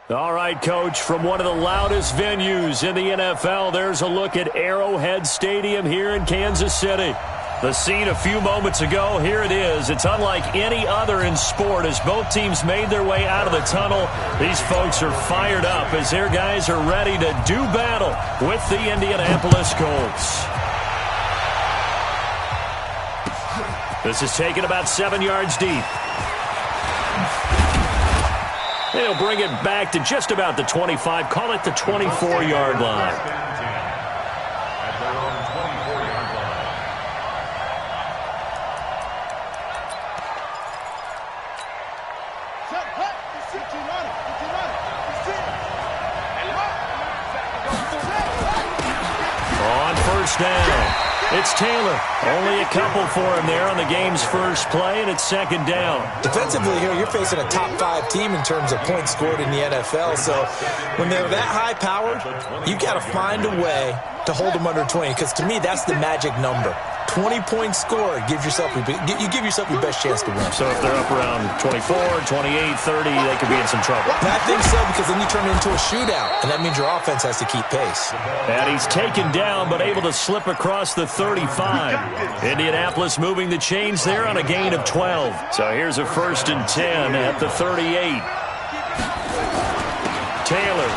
All right, Coach, from one of the loudest venues in the NFL, there's a look at Arrowhead Stadium here in Kansas City. The scene a few moments ago, here it is. It's unlike any other in sport as both teams made their way out of the tunnel. These folks are fired up as their guys are ready to do battle with the Indianapolis Colts. This is taken about 7 yards deep. They'll bring it back to just about the 25, call it the 24-yard line. On first down, it's Taylor. Only a couple for him there on the game's first play, and it's second down. Defensively here, you're facing a top-5 team in terms of points scored in the NFL. So when they're that high-powered, you've got to find a way to hold them under 20, because to me, that's the magic number. 20 points scored, you give yourself your best chance to win. So if they're up around 24, 28, 30, they could be in some trouble. I think so, because then you turn it into a shootout, and that means your offense has to keep pace. And he's taken down, but able to slip across the 35. Indianapolis moving the chains there on a gain of 12. So here's a 1st and 10 at the 38. Taylor.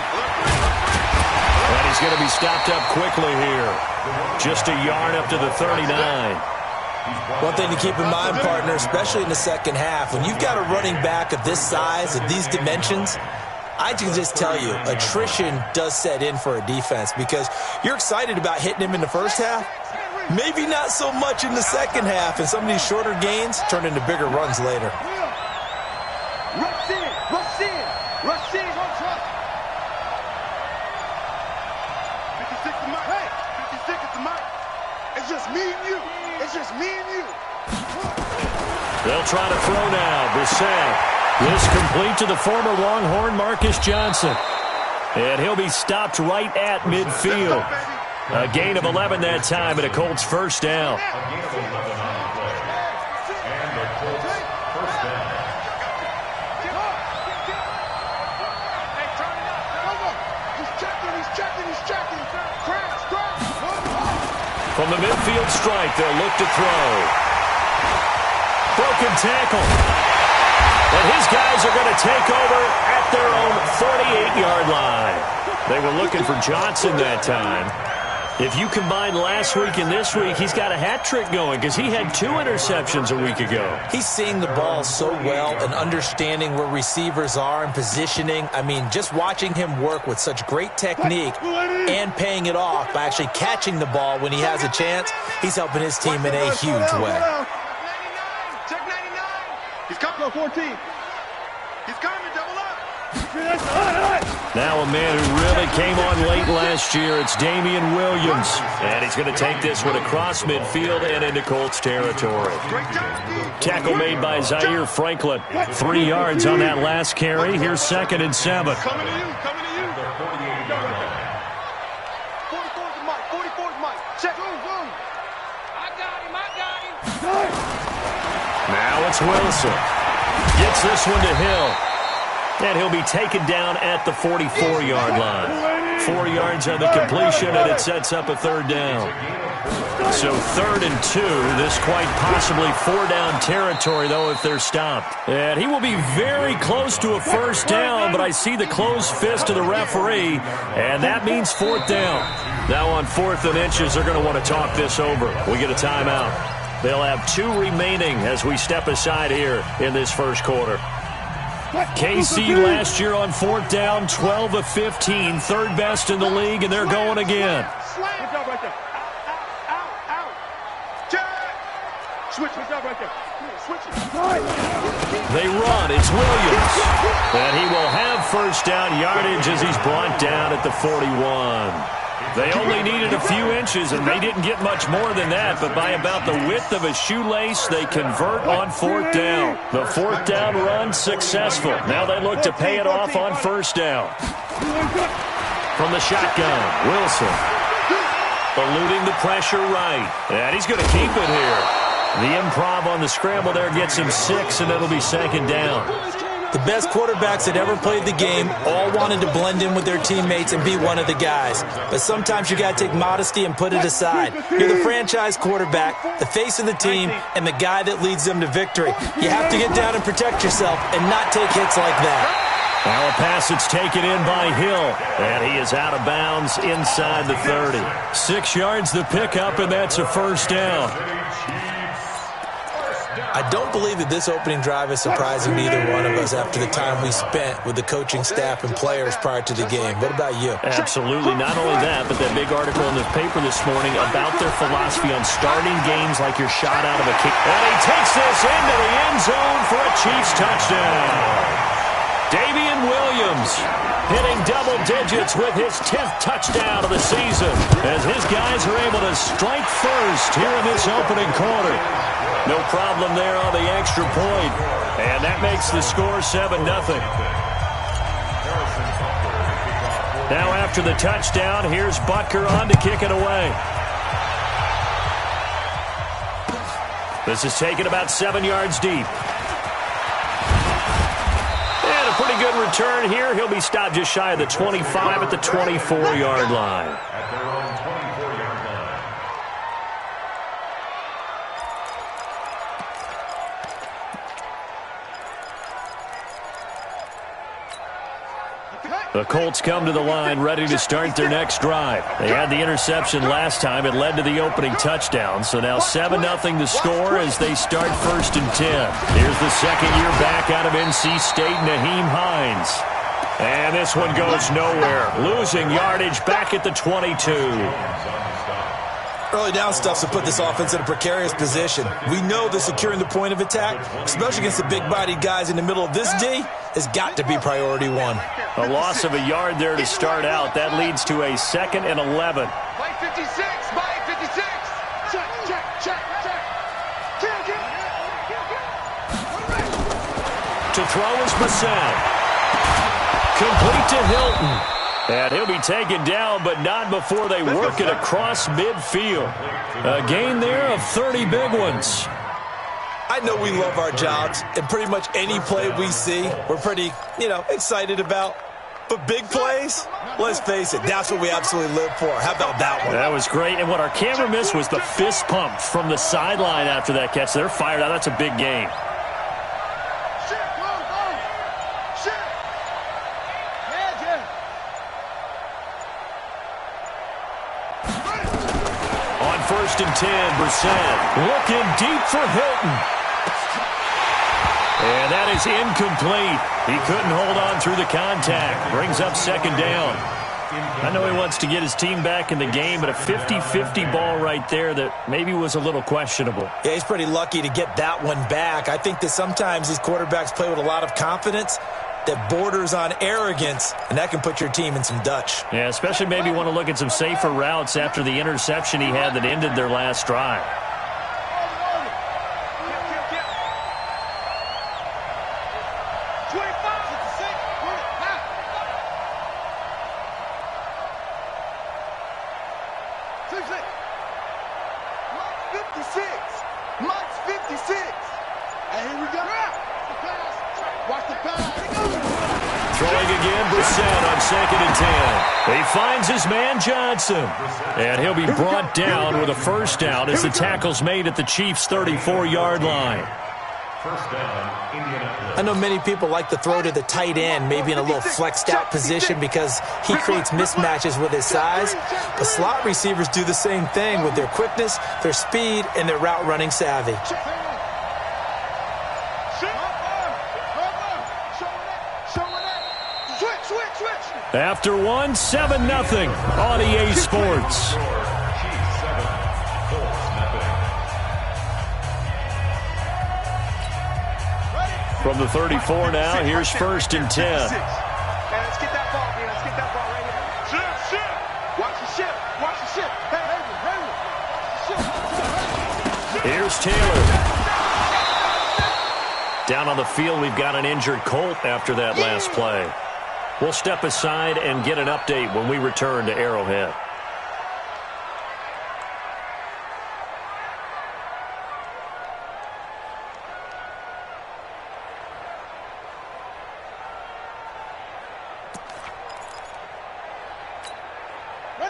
And he's going to be stopped up quickly here. Just a yard up to the 39. One thing to keep in mind, partner, especially in the second half, when you've got a running back of this size, of these dimensions, I can just tell you, attrition does set in for a defense, because you're excited about hitting him in the first half, maybe not so much in the second half, and some of these shorter gains turn into bigger runs later. Rush in, rush in, rush in, rush in. 56 to Mike. Hey, 56 to Mike. It's just me and you. It's just me and you. They'll try to throw now. Brissett. This complete to the former Longhorn Marcus Johnson. And he'll be stopped right at midfield. A gain of 11 that time and a Colts first down. From the midfield strike, they'll look to throw. Broken tackle. And his guys are going to take over at their own 48-yard line. They were looking for Johnson that time. If you combine last week and this week, he's got a hat trick going because he had 2 interceptions a week ago. He's seeing the ball so well and understanding where receivers are and positioning. I mean, just watching him work with such great technique and paying it off by actually catching the ball when he has a chance, he's helping his team in a huge way. Check 99. He's coming on 14. He's coming, double up. Now a man who really came on late last year, it's Damian Williams. And he's going to take this one across midfield and into Colts territory. Tackle made by Zaire Franklin. 3 yards on that last carry. Here's 2nd and 7. Coming to you, coming to you. 44's Mike, 44's Mike. Check. I got him. Now it's Wilson. Gets this one to Hill. And he'll be taken down at the 44-yard line. 4 yards on the completion, and it sets up a 3rd down. So 3rd and 2. This quite possibly 4-down territory, though, if they're stopped. And he will be very close to a first down, but I see the closed fist of the referee, and that means 4th down. Now on 4th and inches, they're going to want to talk this over. We get a timeout. They'll have 2 remaining as we step aside here in this first quarter. KC last year on 4th down, 12 of 15, 3rd best in the league, and they're going again. They run. It's Williams. And he will have first down yardage as he's brought down at the 41. They only needed a few inches, and they didn't get much more than that, but by about the width of a shoelace, they convert on 4th down. The 4th down run successful. Now they look to pay it off on first down. From the shotgun, Wilson. Eluding the pressure right. And he's going to keep it here. The improv on the scramble there gets him 6, and it'll be 2nd down. The best quarterbacks that ever played the game all wanted to blend in with their teammates and be one of the guys. But sometimes you got to take modesty and put it aside. You're the franchise quarterback, the face of the team, and the guy that leads them to victory. You have to get down and protect yourself and not take hits like that. Now a pass that's taken in by Hill, and he is out of bounds inside the 30. 6 yards the pickup, and that's a first down. I don't believe that this opening drive is surprising to either one of us after the time we spent with the coaching staff and players prior to the game. What about you? Absolutely. Not only that, but that big article in the paper this morning about their philosophy on starting games like you're shot out of a kick. And he takes this into the end zone for a Chiefs touchdown. Damian Williams hitting double digits with his 10th touchdown of the season as his guys are able to strike first here in this opening quarter. No problem there on the extra point, and that makes the score 7-0. Now after the touchdown, here's Butker on to kick it away. This is taken about 7 yards deep. And a pretty good return here. He'll be stopped just shy of the 25 at the 24-yard line. The Colts come to the line ready to start their next drive. They had the interception last time. It led to the opening touchdown. So now 7-0 the score as they start 1st and 10. Here's the second year back out of NC State, Nyheim Hines. And this one goes nowhere. Losing yardage back at the 22. Early down stuff to put this offense in a precarious position. We know that securing the point of attack, especially against the big-bodied guys in the middle of this D, has got to be priority one. A loss of a yard there to start out. That leads to a 2nd and 11. By 56, by 56. Check, check, check, check. To throw is Bissett. Complete to Hilton. And he'll be taken down, but not before they work it across midfield. A gain there of 30 big ones. I know we love our jobs, and pretty much any play we see, we're pretty, excited about. But big plays, let's face it, that's what we absolutely live for. How about that one? That was great, and what our camera missed was the fist pump from the sideline after that catch. They're fired out. That's a big gain. On 1st and 10, Brissett looking deep for Hilton. And that is incomplete. He couldn't hold on through the contact. Brings up 2nd down. I know he wants to get his team back in the game, but a 50-50 ball right there that maybe was a little questionable. Yeah, he's pretty lucky to get that one back. I think that sometimes these quarterbacks play with a lot of confidence that borders on arrogance, and that can put your team in some Dutch. Yeah, especially maybe want to look at some safer routes after the interception he had that ended their last drive. Throwing again, Brissett on 2nd and 10. He finds his man Johnson. And he'll be brought down with a first down as the tackle's made at the Chiefs' 34-yard line. I know many people like to throw to the tight end, maybe in a little flexed out position because he creates mismatches with his size. But slot receivers do the same thing with their quickness, their speed, and their route running savvy. After one, 7-0 on EA Sports. From the 34 now, here's 1st and 10. Let's get that ball, man. Let's get that ball right here. Ship. Watch the ship. Watch the ship. Hey, here's Taylor. Down on the field, we've got an injured Colt after that last play. We'll step aside and get an update when we return to Arrowhead.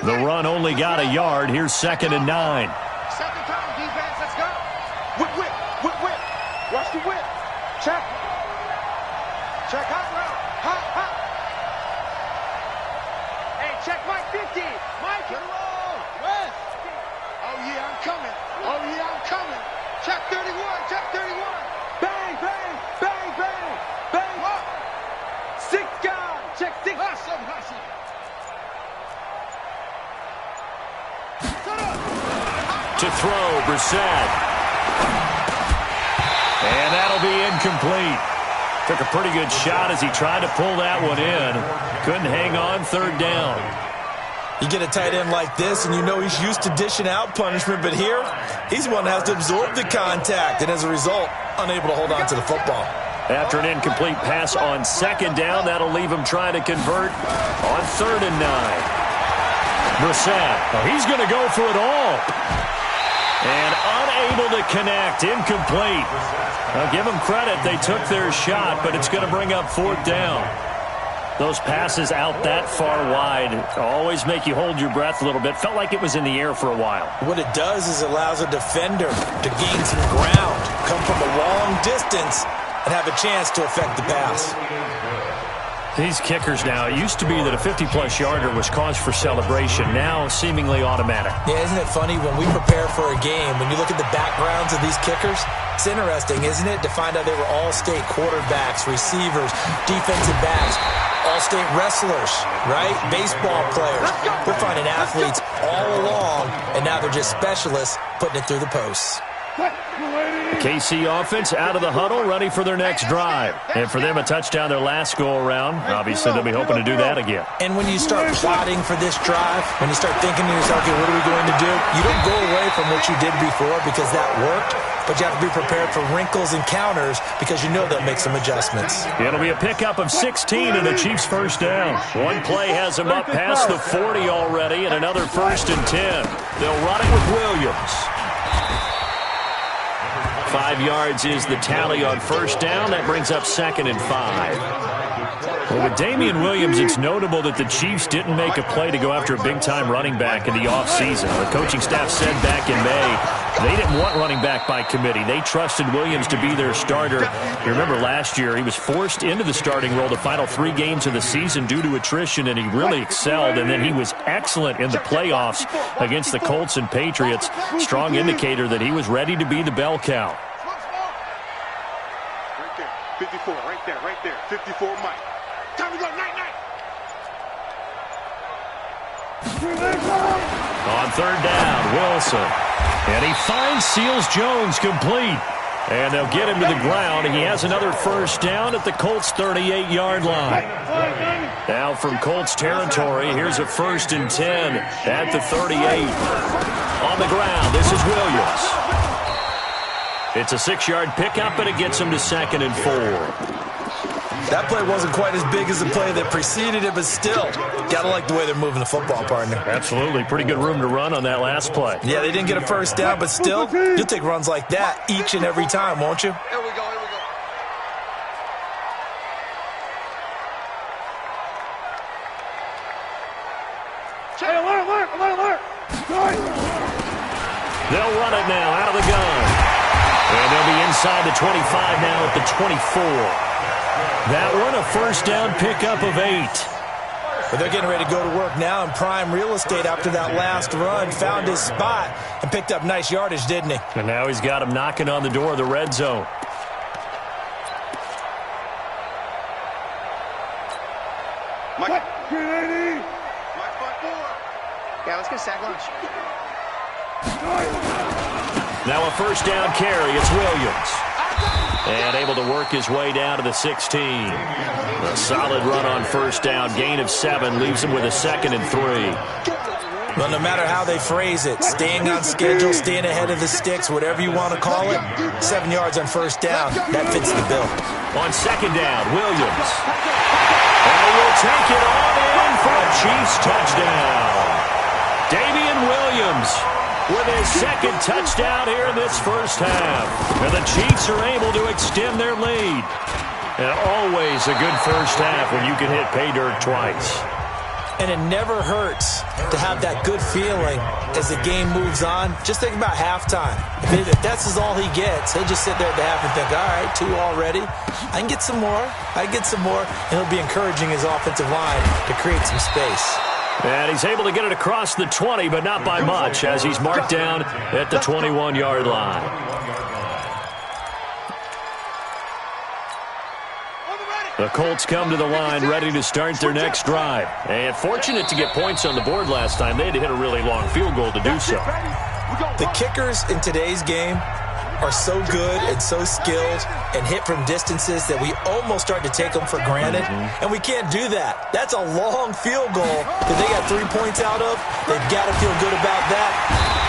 The run only got a yard. Here's 2nd and 9. Second time, defense, let's go. Whip. Watch the whip. Check. Hot route. Hot. Hey, check Mike 50. Mike, get roll. West. Oh, yeah, I'm coming. Check 31. Bang. What? 6 guys. Check 6. Hustle. To throw, Brissett. And that'll be incomplete. Took a pretty good shot as he tried to pull that one in. Couldn't hang on, 3rd down. You get a tight end like this, and you know he's used to dishing out punishment, but here, he's one that has to absorb the contact, and as a result, unable to hold on to the football. After an incomplete pass on 2nd down, that'll leave him trying to convert on 3rd and 9. Brissett, he's going to go for it all. And unable to connect, incomplete. I'll give them credit, they took their shot, but it's going to bring up 4th down. Those passes out that far wide always make you hold your breath a little bit. Felt like it was in the air for a while. What it does is allows a defender to gain some ground, come from a long distance, and have a chance to affect the pass. These kickers now, it used to be that a 50-plus yarder was cause for celebration. Now, seemingly automatic. Yeah, isn't it funny when we prepare for a game, when you look at the backgrounds of these kickers, it's interesting, isn't it, to find out they were all-state quarterbacks, receivers, defensive backs, all-state wrestlers, right? Baseball players. We're finding athletes all along, and now they're just specialists putting it through the posts. KC offense out of the huddle, ready for their next drive. And for them, a touchdown their last go-around. Obviously, they'll be hoping to do that again. And when you start plotting for this drive, when you start thinking to yourself, okay, what are we going to do? You don't go away from what you did before because that worked, but you have to be prepared for wrinkles and counters because you know they'll make some adjustments. It'll be a pickup of 16 and the Chiefs' first down. One play has them up past the 40 already, and another 1st and 10. They'll run it with Williams. 5 yards is the tally on 1st down. That brings up 2nd and 5. Well, with Damian Williams, it's notable that the Chiefs didn't make a play to go after a big-time running back in the offseason. The coaching staff said back in May they didn't want running back by committee. They trusted Williams to be their starter. You remember last year he was forced into the starting role the final 3 games of the season due to attrition, and he really excelled, and then he was excellent in the playoffs against the Colts and Patriots. Strong indicator that he was ready to be the bell cow. 54, right there. 54, Mike. Time to go, night. On 3rd down, Wilson. And he finds Seals Jones complete. And they'll get him to the ground. He has another 1st down at the Colts' 38-yard line. Now from Colts territory, here's a 1st and 10 at the 38. On the ground, this is Williams. It's a 6-yard pickup, and it gets him to 2nd and 4. That play wasn't quite as big as the play that preceded it, but still, gotta like the way they're moving the football, partner. Absolutely. Pretty good room to run on that last play. Yeah, they didn't get a 1st down, but still, you'll take runs like that each and every time, won't you? Here we go. Hey, alert. They'll run it now out of the gun. And they'll be inside the 25 now at the 24. That one, a 1st down pickup of 8. But they're getting ready to go to work now in prime real estate after that last run. Found his spot and picked up nice yardage, didn't he? And now he's got him knocking on the door of the red zone. Mike. 380. Mike 5-4. Yeah, let's get sack lunch. Now a 1st down carry. It's Williams. And able to work his way down to the 16. A solid run on 1st down. Gain of 7 leaves him with a 2nd and 3. Well, no matter how they phrase it, staying on schedule, staying ahead of the sticks, whatever you want to call it, 7 yards on 1st down, that fits the bill. On 2nd down, Williams. And will take it on in for a Chiefs touchdown. Damian Williams with his 2nd touchdown here in this 1st half. And the Chiefs are able to extend their lead. And always a good 1st half when you can hit pay dirt twice. And it never hurts to have that good feeling as the game moves on. Just think about halftime. If that's all he gets, he'll just sit there at the half and think, all right, 2 already. I can get some more. I can get some more. And he'll be encouraging his offensive line to create some space. And he's able to get it across the 20, but not by much, as he's marked down at the 21-yard line. The Colts come to the line ready to start their next drive. And fortunate to get points on the board last time. They had to hit a really long field goal to do so. The kickers in today's game are so good and so skilled and hit from distances that we almost start to take them for granted. And we can't do that. That's a long field goal that they got 3 points out of. They've got to feel good about that.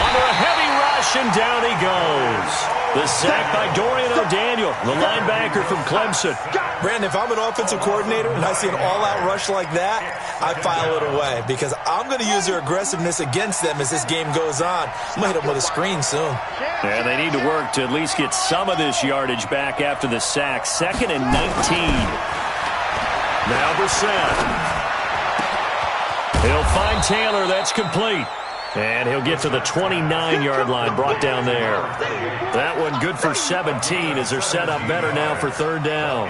Under a heavy rush, and down he goes. The sack by Dorian O'Daniel, the linebacker from Clemson. Brandon, if I'm an offensive coordinator and I see an all-out rush like that, I file it away because I'm going to use their aggressiveness against them as this game goes on. I'm going to hit them with a screen soon. And they need to work to at least get some of this yardage back after the sack. 2nd and 19. Now Brissett. He'll find Taylor. That's complete. And he'll get to the 29-yard line, brought down there. That one good for 17 as they're set up better now for 3rd down.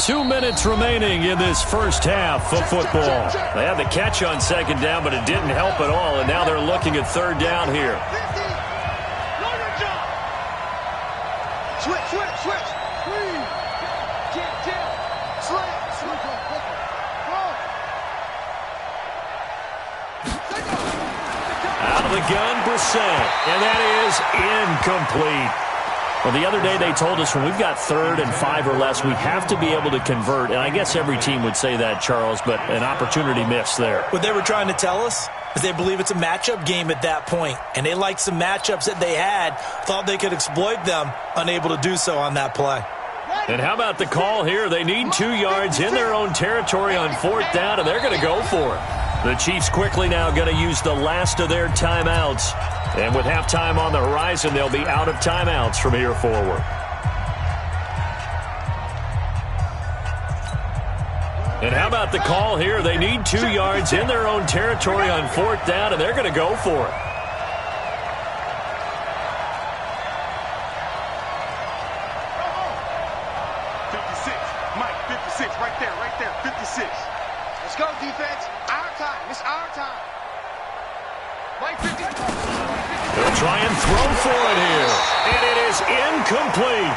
Two minutes remaining in this first half of football. They had the catch on 2nd down, but it didn't help at all, and now they're looking at 3rd down here. Switch. Out of the gun, Brissett, and that is incomplete. Well, the other day they told us when we've got 3rd and 5 or less, we have to be able to convert. And I guess every team would say that, Charles, but an opportunity missed there. What they were trying to tell us is they believe it's a matchup game at that point. And they liked some matchups that they had, thought they could exploit them, unable to do so on that play. And how about the call here? They need 2 yards in their own territory on 4th down, and they're going to go for it. The Chiefs quickly now going to use the last of their timeouts. And with halftime on the horizon, they'll be out of timeouts from here forward. And how about the call here? They need 2 yards in their own territory on 4th down, and they're going to go for it. Right there, 56. Let's go, defense. Our time. It's our time. Mike 50. They'll try and throw for it here. And it is incomplete.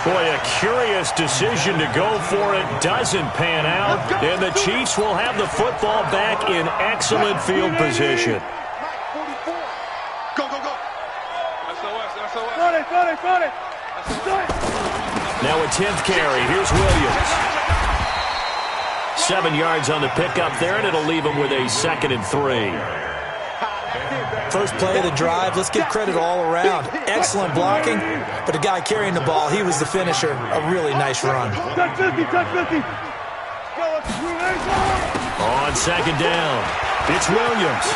Boy, a curious decision to go for it. Doesn't pan out. And the Chiefs will have the football back in excellent field position. Go. Got it. Now a 10th carry. Here's Williams. 7 yards on the pickup there, and it'll leave him with a 2nd and 3. First play of the drive, let's give credit all around. Excellent blocking, but the guy carrying the ball, he was the finisher. A really nice run. Touch 50. On 2nd down, it's Williams.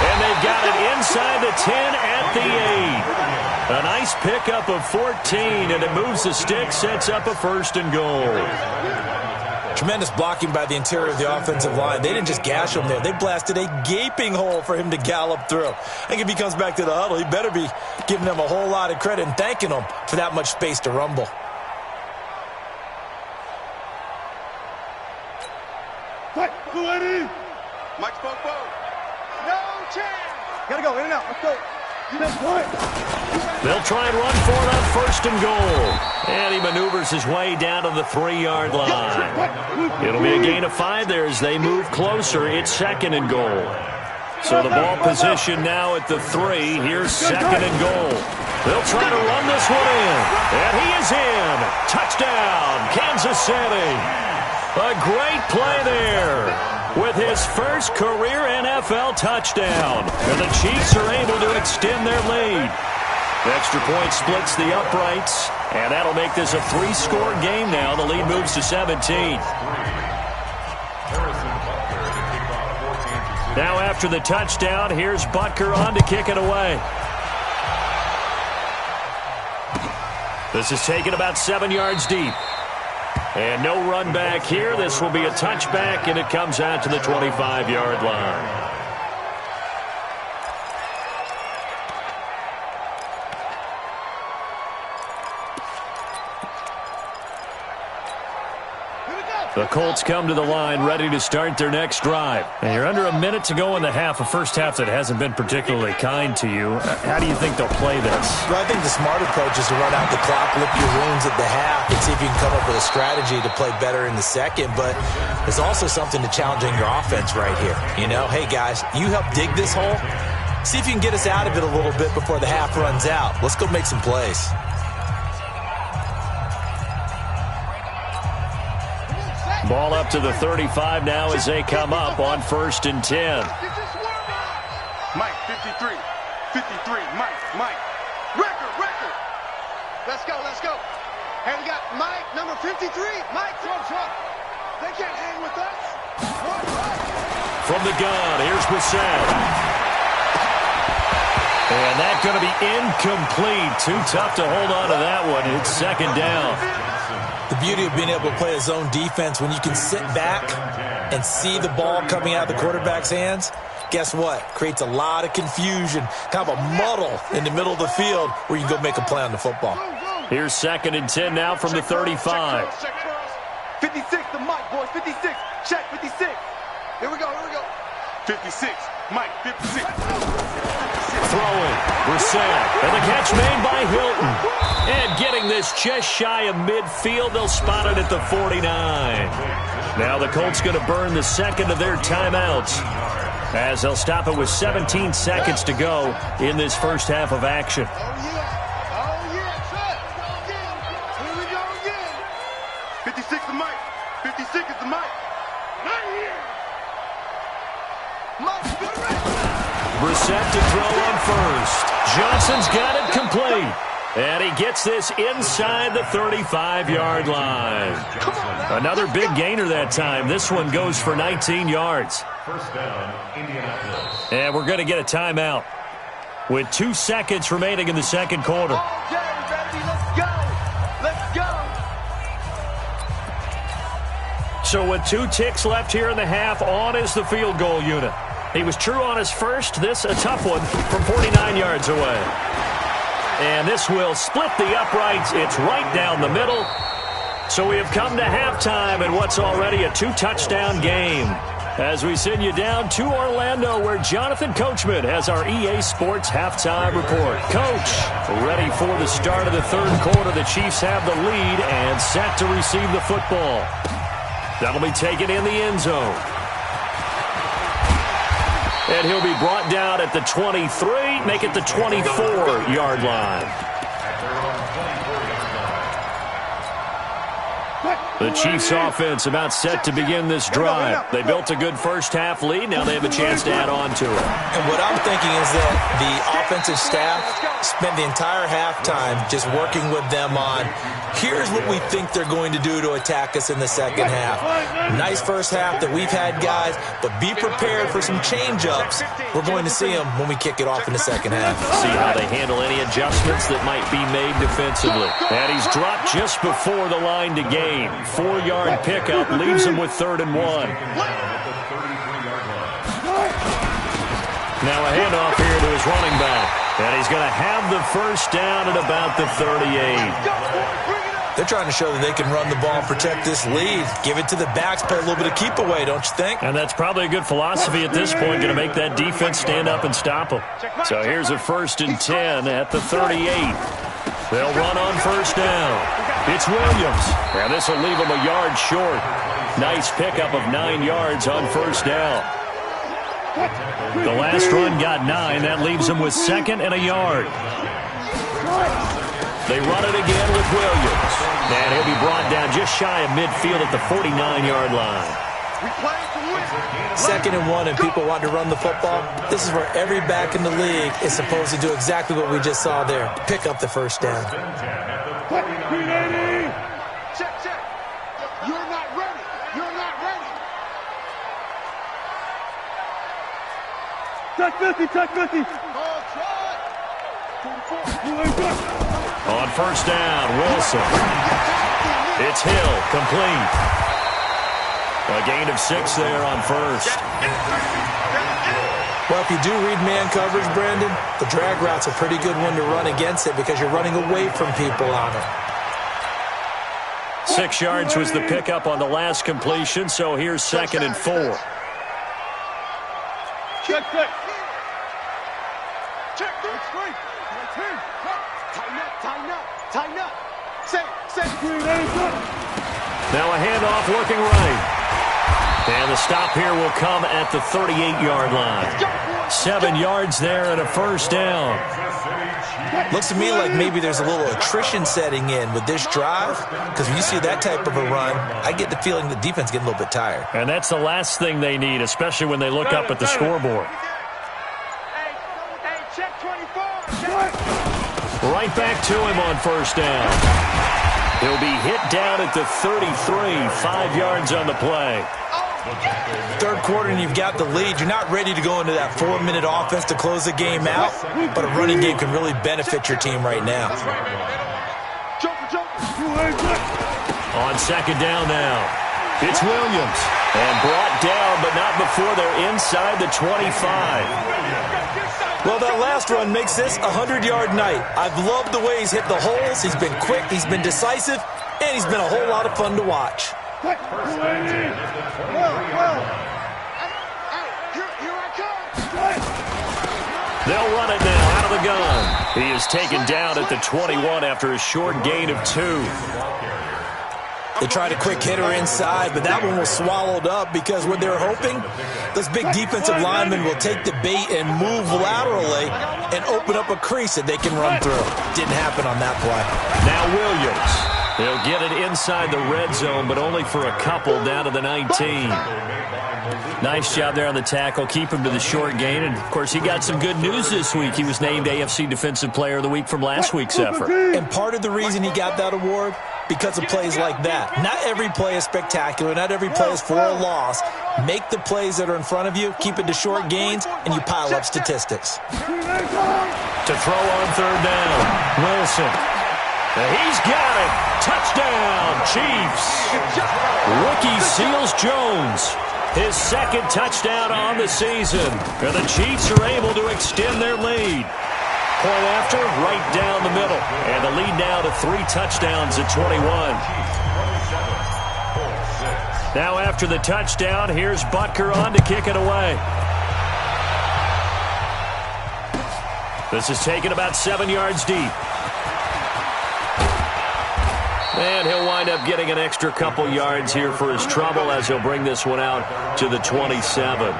And they've got it inside the 10 at the 8. A nice pickup of 14, and it moves the stick, sets up a 1st and goal. Tremendous blocking by the interior of the offensive line. They didn't just gash him there. They blasted a gaping hole for him to gallop through. I think if he comes back to the huddle, he better be giving them a whole lot of credit and thanking them for that much space to rumble. Mike Popo. No chance. Gotta go, in and out. Let's go. They'll try and run for it on 1st and goal. And he maneuvers his way down to the 3-yard line. It'll be a gain of 5 there as they move closer. It's 2nd and goal. So the ball position now at the 3. Here's 2nd and goal. They'll try to run this one in. And he is in. Touchdown, Kansas City. A great play there with his first career NFL touchdown. And the Chiefs are able to extend their lead. The extra point splits the uprights, and that'll make this a 3-score game now. The lead moves to 17. Now after the touchdown, here's Butker on to kick it away. This is taken about 7 yards deep. And no run back here. This will be a touchback, and it comes out to the 25-yard line. The Colts come to the line ready to start their next drive. And you're under a minute to go in the half, a first half that hasn't been particularly kind to you. How do you think they'll play this? Well, I think the smart approach is to run out the clock, lick your wounds at the half, and see if you can come up with a strategy to play better in the second. But there's also something to challenging your offense right here. You know, hey, guys, you help dig this hole. See if you can get us out of it a little bit before the half runs out. Let's go make some plays. Ball up to the 35 now as they come up on 1st and 10. Mike, 53. 53. Mike. Record. Let's go. Hey, we got Mike, number 53. Mike, throw. They can't hang with us. From the gun, here's Brissett. And that's going to be incomplete. Too tough to hold on to that one. It's 2nd down. The beauty of being able to play a zone defense, when you can sit back and see the ball coming out of the quarterback's hands, guess what? Creates a lot of confusion, kind of a muddle in the middle of the field where you can go make a play on the football. Here's 2nd and 10 now from the 35. 56 to Mike, boys. 56. Check 56. Here we go. 56. Mike, 56. Throwing, Brissett, and the catch made by Hilton. And getting this just shy of midfield, they'll spot it at the 49. Now the Colts going to burn the second of their timeouts, as they'll stop it with 17 seconds to go in this first half of action. Oh, yeah, son. Here we go again. 56 to Mike. 56 is the Mike. Right here. Mike's good right. Brissett to throw on first. Johnson's got it complete. And he gets this inside the 35-yard line. Another big gainer that time. This one goes for 19 yards. First down, Indianapolis. And we're going to get a timeout with 2 seconds remaining in the second quarter. Okay, baby, let's go. So with 2 ticks left here in the half, on is the field goal unit. He was true on his first. This a tough one from 49 yards away. And this will split the uprights. It's right down the middle. So we have come to halftime in what's already a 2-touchdown game, as we send you down to Orlando, where Jonathan Coachman has our EA Sports halftime report. Coach, ready for the start of the third quarter. The Chiefs have the lead and set to receive the football. That'll be taken in the end zone. And he'll be brought down at the 23, make it the 24-yard line. The Chiefs offense about set to begin this drive. They built a good first half lead. Now they have a chance to add on to it. And what I'm thinking is that the offensive staff spent the entire halftime just working with them on, here's what we think they're going to do to attack us in the second half. Nice first half that we've had, guys, but be prepared for some change-ups. We're going to see them when we kick it off in the second half. See how they handle any adjustments that might be made defensively. And he's dropped just before the line to gain. 4-yard pickup leaves him with 3rd and 1. Now a handoff here to his running back. And he's going to have the first down at about the 38. They're trying to show that they can run the ball and protect this lead. Give it to the backs, play a little bit of keep away, don't you think? And that's probably a good philosophy at this point, going to make that defense stand up and stop them. So here's a 1st and 10 at the 38. They'll run on first down. It's Williams. And this will leave them a yard short. Nice pickup of 9 yards on first down. The last run got 9. That leaves them with 2nd and a yard. They run it again with Williams. And he'll be brought down just shy of midfield at the 49-yard line. 2nd and 1, and people want to run the football. This is where every back in the league is supposed to do exactly what we just saw there. Pick up the first down. Check. You're not ready. Touch 50. Oh, try. 44. On first down, Wilson. It's Hill, complete. A gain of 6 there on first. Well, if you do read man coverage, Brandon, the drag route's a pretty good one to run against it because you're running away from people on it. 6 yards was the pickup on the last completion, so here's 2nd and 4. Check. Tighten up. Say. Now a handoff looking right. And the stop here will come at the 38-yard line. 7 yards there and a first down. Looks to me like maybe there's a little attrition setting in with this drive, because when you see that type of a run, I get the feeling the defense getting a little bit tired. And that's the last thing they need, especially when they look up at the scoreboard. Hey, check 24. Right back to him on first down. He'll be hit down at the 33, 5 yards on the play. Third quarter and you've got the lead. You're not ready to go into that 4-minute offense to close the game out, but a running game can really benefit your team right now. On second down now, it's Williams. And brought down, but not before they're inside the 25. Well, that last run makes this a 100-yard night. I've loved the way he's hit the holes. He's been quick, he's been decisive, and he's been a whole lot of fun to watch. Here I come. They'll run it now out of the gun. He is taken down at the 21 after a short gain of 2. They tried a quick hitter inside, but that one was swallowed up because what they're hoping, those big defensive linemen will take the bait and move laterally and open up a crease that they can run through. Didn't happen on that play. Now Williams. He'll get it inside the red zone, but only for a couple down to the 19. Nice job there on the tackle. Keep him to the short gain. And, of course, he got some good news this week. He was named AFC Defensive Player of the Week from last week's effort. And part of the reason he got that award, because of plays like that. Not every play is spectacular. Not every play is for a loss. Make the plays that are in front of you, keep it to short gains, and you pile up statistics. To throw on third down, Wilson. He's got it. Touchdown, Chiefs. Rookie Seals Jones. His second touchdown on the season. And the Chiefs are able to extend their lead. Point after, right down the middle. And the lead now to 3 touchdowns at 21. Now after the touchdown, here's Butker on to kick it away. This is taken about 7 yards deep. And he'll wind up getting an extra couple yards here for his trouble as he'll bring this one out to the 27.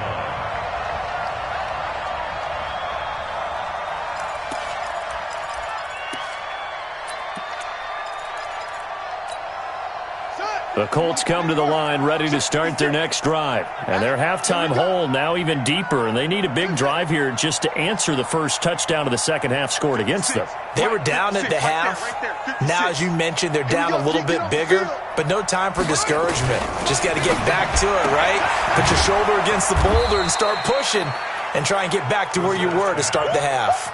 The Colts come to the line ready to start their next drive. And their halftime hole now even deeper, and they need a big drive here just to answer the first touchdown of the second half scored against them. They were down at the half. Now, as you mentioned, they're down a little bit bigger, but no time for discouragement. Just got to get back to it, right? Put your shoulder against the boulder and start pushing and try and get back to where you were to start the half.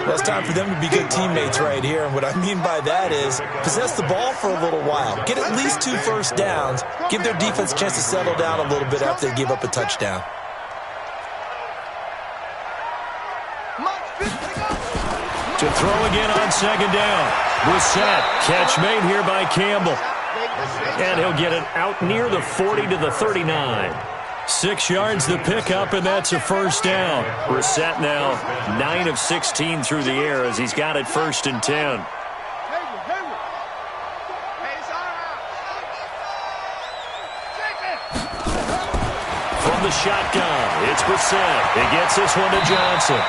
Well, it's time for them to be good teammates right here, and what I mean by that is possess the ball for a little while. Get at least 2 first downs. Give their defense a chance to settle down a little bit after they give up a touchdown. To throw again on second down. Brissett, catch made here by Campbell. And he'll get it out near the 40 to the 39. 6 yards the pickup, and that's a first down. Brissett now 9 of 16 through the air as he's got it 1st and 10. From the shotgun, it's Brissett. He gets this one to Johnson.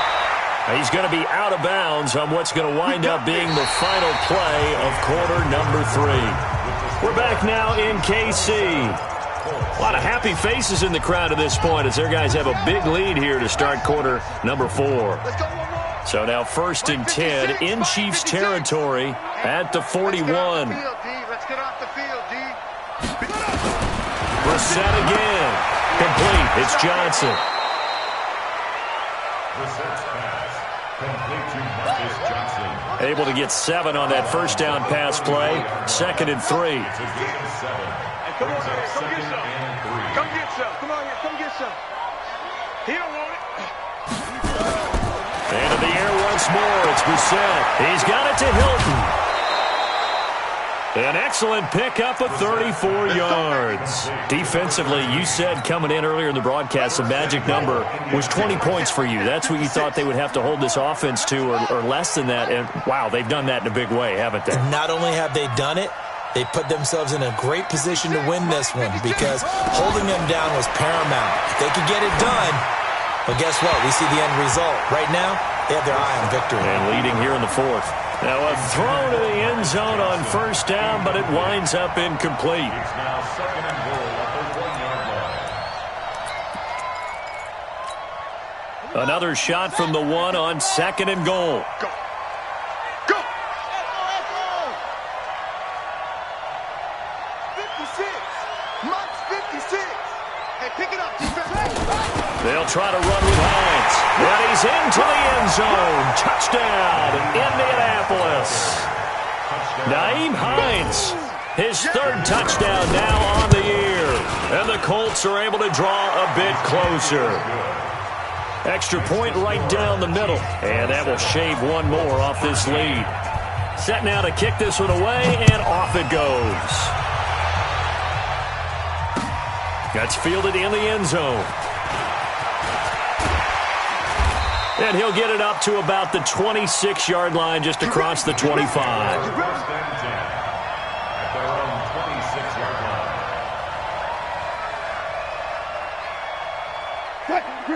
He's going to be out of bounds on what's going to wind up being the final play of quarter number 3. We're back now in KC. A lot of happy faces in the crowd at this point as their guys have a big lead here to start quarter number 4. So now 1st and 10 in Chiefs territory at the 41. Let's get off the field, D. Brissett again. Complete. It's Johnson. Able to get 7 on that first down pass play. 2nd and 3. Hey, come on here. Come get some. Come get some. Come on here. Come get some. He don't want it. Into the air once more. It's Brissett. He's got it to Hilton. An excellent pickup of 34 yards. Defensively, you said coming in earlier in the broadcast, the magic number was 20 points for you. That's what you thought they would have to hold this offense to, or less than that. And, wow, they've done that in a big way, haven't they? Not only have they done it, they put themselves in a great position to win this one because holding them down was paramount. If they could get it done, well, guess what? We see the end result. Right now, they have their eye on victory. And leading here in the 4th. Now a throw to the end zone on first down, but it winds up incomplete. Now 2nd and goal at the 1-yard line. Another shot from the 1 on 2nd and goal. Go. Go. 56. Mike's 56. Hey, pick it up, defense. They'll try to run with Hines. And he's into the end zone. Touchdown, Indianapolis. Nyheim Hines, his 3rd touchdown now on the year. And the Colts are able to draw a bit closer. Extra point right down the middle. And that will shave one more off this lead. Set now to kick this one away, and off it goes. That's fielded in the end zone. And he'll get it up to about the 26-yard line, just across the 25. First and 10 at their own 26-yard line.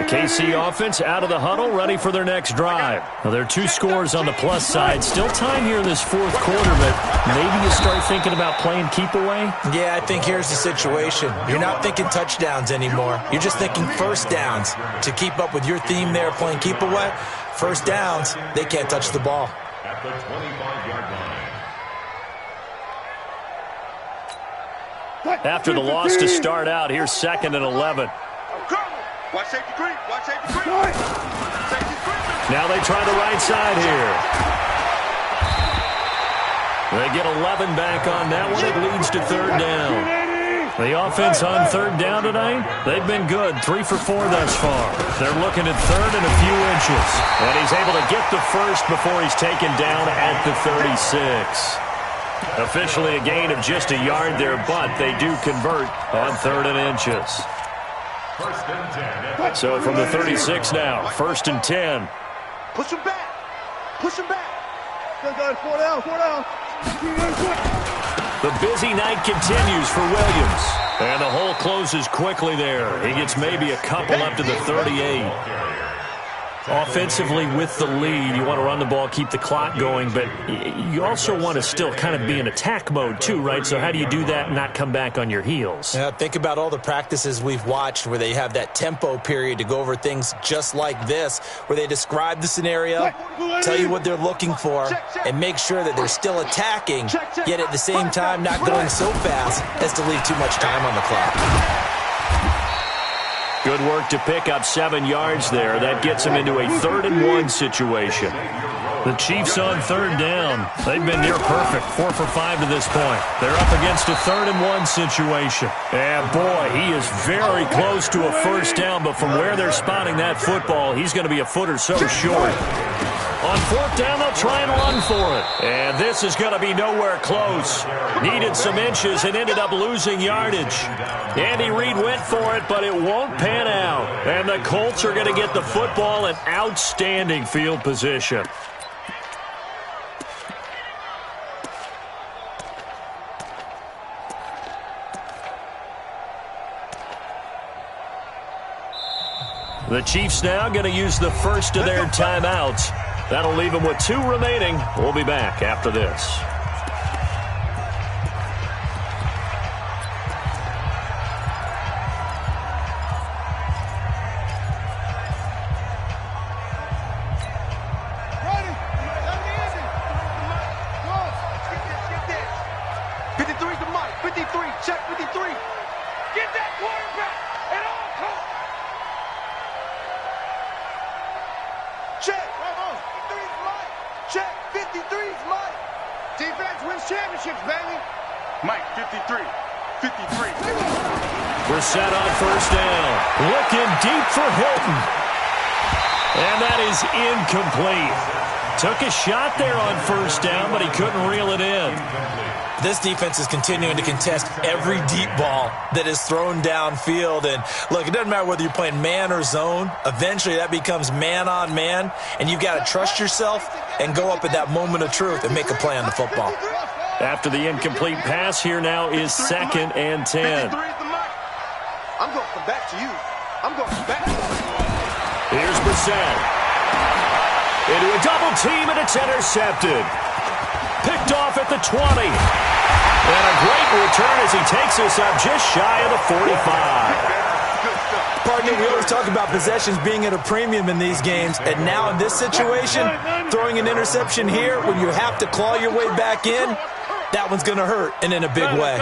KC offense out of the huddle, ready for their next drive. Now, there are 2 scores on the plus side. Still time here in this 4th quarter, but maybe you start thinking about playing keep away? Yeah, I think here's the situation. You're not thinking touchdowns anymore. You're just thinking first downs. To keep up with your theme there, playing keep away, first downs, they can't touch the ball. At the 25-yard line. After the loss to start out, here's 2nd and 11. Watch safety green. Watch safety green. Safety green. Now they try the right side here. They get 11 back on that one. It leads to 3rd down. The offense on 3rd down tonight, they've been good. 3 for 4 thus far. They're looking at 3rd and a few inches. And he's able to get the first before he's taken down at the 36. Officially a gain of just a yard there, but they do convert on 3rd and inches. First and 10. So from the 36 now, 1st and 10. Push him back. Push him back. Go, 4 down. 4 down. The busy night continues for Williams. And the hole closes quickly there. He gets maybe a couple up to the 38. Offensively with the lead, you want to run the ball, keep the clock going, but you also want to still kind of be in attack mode too, right? So how do you do that and not come back on your heels? Yeah, think about all the practices we've watched where they have that tempo period to go over things just like this, where they describe the scenario, tell you what they're looking for, and make sure that they're still attacking, yet at the same time not going so fast as to leave too much time on the clock. Good work to pick up 7 yards there. That gets them into a 3rd and 1 situation. The Chiefs on 3rd down. They've been near perfect, 4 for 5 to this point. They're up against a 3rd and 1 situation. And boy, he is very close to a first down, but from where they're spotting that football, he's going to be a foot or so short. On 4th down, they'll try and run for it. And this is going to be nowhere close. Needed some inches and ended up losing yardage. Andy Reid went for it, but it won't pan out. And the Colts are going to get the football in outstanding field position. The Chiefs now going to use the first of their timeouts. That'll leave them with 2 remaining. We'll be back after this. Ready. 53 to Mike. 53. Check 53. Get that quarterback at all costs. Check. Defense wins championships, baby. Mike, 53. 53. We're set on first down. Looking deep for Hilton. And that is incomplete. Took a shot there on first down, but he couldn't reel it in. This defense is continuing to contest every deep ball that is thrown downfield. And, look, it doesn't matter whether you're playing man or zone. Eventually, that becomes man-on-man, and you've got to trust yourself and go up at that moment of truth and make a play on the football. After the incomplete pass, here now is 2nd and 10. I'm going from back to you. I'm going from back to you. Here's Brissett. Into a double team, and it's intercepted. Picked off at the 20. And a great return as he takes us up just shy of the 45. Partner, we always talk about possessions being at a premium in these games, and now in this situation, throwing an interception here when you have to claw your way back in, that one's going to hurt, and in a big way.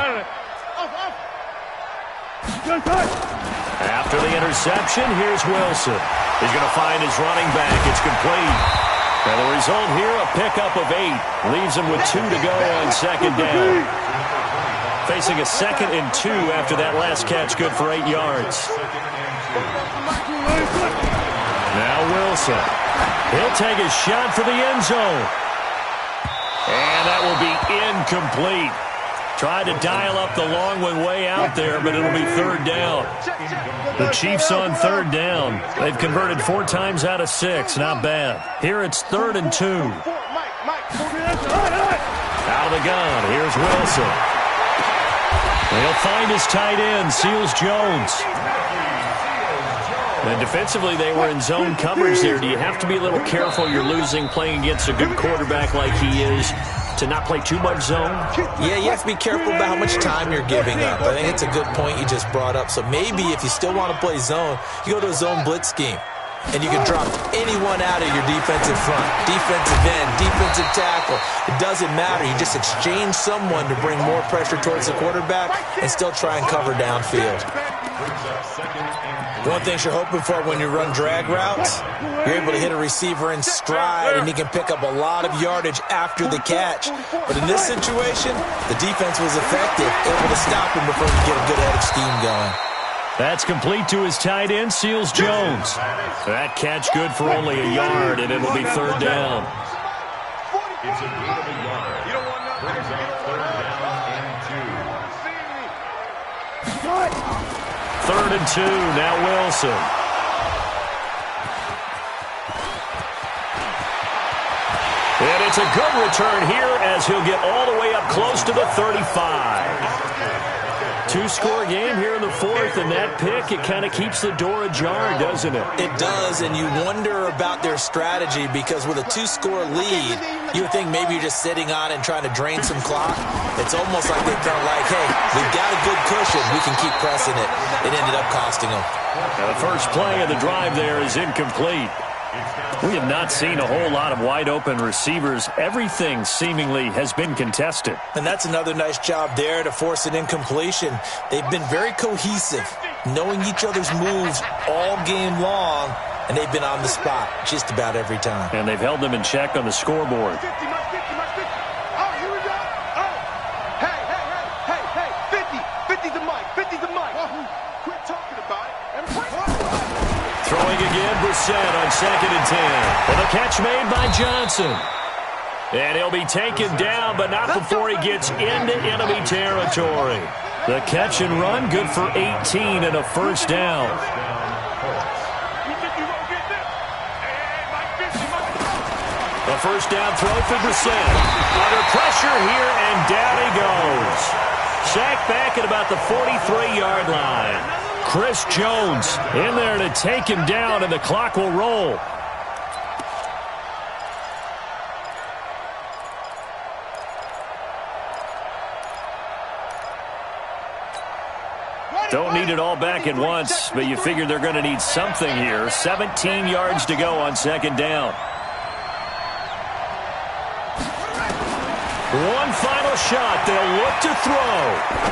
After the interception, here's Wilson. He's going to find his running back. It's complete. And the result here, a pickup of 8. Leaves him with 2 to go on 2nd down. Facing a 2nd and 2 after that last catch, good for 8 yards. Now Wilson. He'll take a shot for the end zone. And that will be incomplete. Tried to dial up the long one way out there, but it'll be 3rd down. The Chiefs on 3rd down. They've converted 4 times out of 6. Not bad. Here it's 3rd and 2. Out of the gun. Here's Wilson. He'll find his tight end, Seals Jones. And defensively, they were in zone coverage there. Do you have to be a little careful? You're losing playing against a good quarterback like he is, to not play too much zone? Yeah, you have to be careful about how much time you're giving up. I think it's a good point you just brought up. So maybe if you still want to play zone, you go to a zone blitz scheme. And you can drop anyone out of your defensive front, defensive end, defensive tackle. It doesn't matter. You just exchange someone to bring more pressure towards the quarterback and still try and cover downfield. One thing you're hoping for when you run drag routes, you're able to hit a receiver in stride, and he can pick up a lot of yardage after the catch. But in this situation, the defense was effective, able to stop him before he could get a good head of steam going. That's complete to his tight end, Seals Jones. That catch good for only a yard, and it'll be 3rd down. It's a gain of a yard. Brings up 3rd down and 2. 3rd and 2, now Wilson. And it's a good return here as he'll get all the way up close to the 35. 2-score game here in the 4th, and that pick, it kind of keeps the door ajar, doesn't it? It does, and you wonder about their strategy because with a 2-score lead, you would think maybe you're just sitting on it and trying to drain some clock. It's almost like they felt like, hey, we've got a good cushion. We can keep pressing it. It ended up costing them. Now the first play of the drive there is incomplete. We have not seen a whole lot of wide-open receivers. Everything seemingly has been contested. And that's another nice job there to force an incompletion. They've been very cohesive, knowing each other's moves all game long, and they've been on the spot just about every time. And they've held them in check on the scoreboard. 50, Mike, 50, Mike, 50. Oh, here we go. Oh. Hey, 50 to Mike, 50 to Mike. Quit talking about it and play. Throwing again, Brissett on 2nd and 10. And the catch made by Johnson. And he'll be taken down, but not before he gets into enemy territory. The catch and run, good for 18 and a 1st down. A 1st down throw for Brissett. Under pressure here, and down he goes. Sacked back at about the 43-yard line. Chris Jones in there to take him down, and the clock will roll. Don't need it all back at once, but you figure they're going to need something here. 17 yards to go on 2nd down. One final shot. They'll look to throw.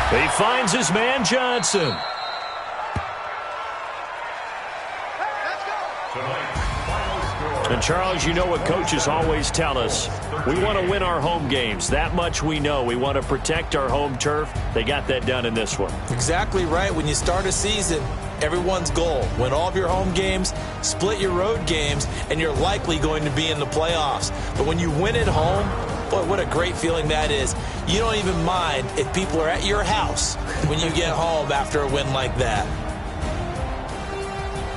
He finds his man, Johnson. And, Charles, you know what coaches always tell us. We want to win our home games. That much we know. We want to protect our home turf. They got that done in this one. Exactly right. When you start a season, everyone's goal, win all of your home games, split your road games, and you're likely going to be in the playoffs. But when you win at home, boy, what a great feeling that is. You don't even mind if people are at your house when you get home after a win like that.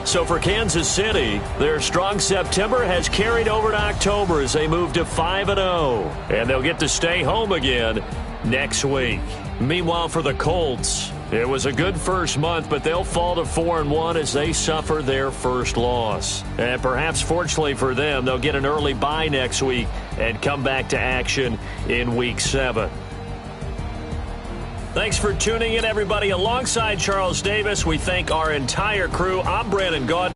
So for Kansas City, their strong September has carried over to October as they move to 5-0. And they'll get to stay home again next week. Meanwhile, for the Colts, it was a good first month, but they'll fall to 4-1 as they suffer their first loss. And perhaps fortunately for them, they'll get an early bye next week and come back to action in Week 7. Thanks for tuning in, everybody. Alongside Charles Davis, we thank our entire crew. I'm Brandon Gaud.